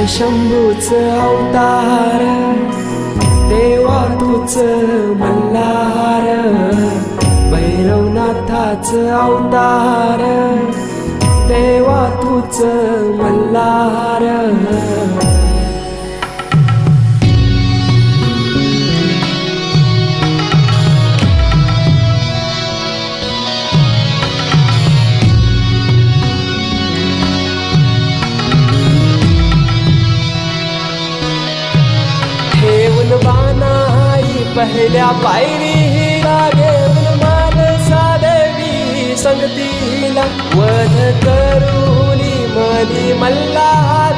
शंभूच अवतार, देवा तूच मल्हार, भैरवनाथाच अवतार, देवा तूच मल्हार. ठेवून बाणाई पहिल्या पायरीला, घेऊन मानसा देवी संगतीला, वध करूनी मनी मल्हार.